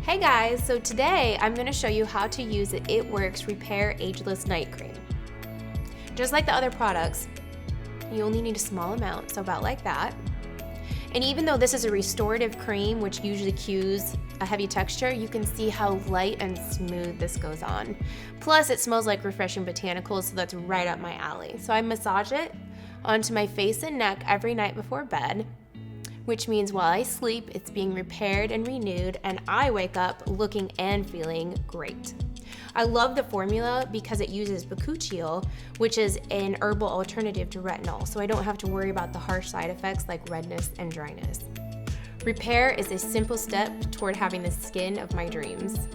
Hey guys, so today I'm going to show you how to use the BeautyWorks Repair Ageless Night Cream. Just like the other products, you only need a small amount, so about like that. And even though this is a restorative cream, which usually cues a heavy texture, you can see how light and smooth this goes on. Plus, it smells like refreshing botanicals, so that's right up my alley. So I massage it onto my face and neck every night before bed, which means while I sleep, it's being repaired and renewed, and I wake up looking and feeling great. I love the formula because it uses bakuchiol, which is an herbal alternative to retinol, so I don't have to worry about the harsh side effects like redness and dryness. Repair is a simple step toward having the skin of my dreams.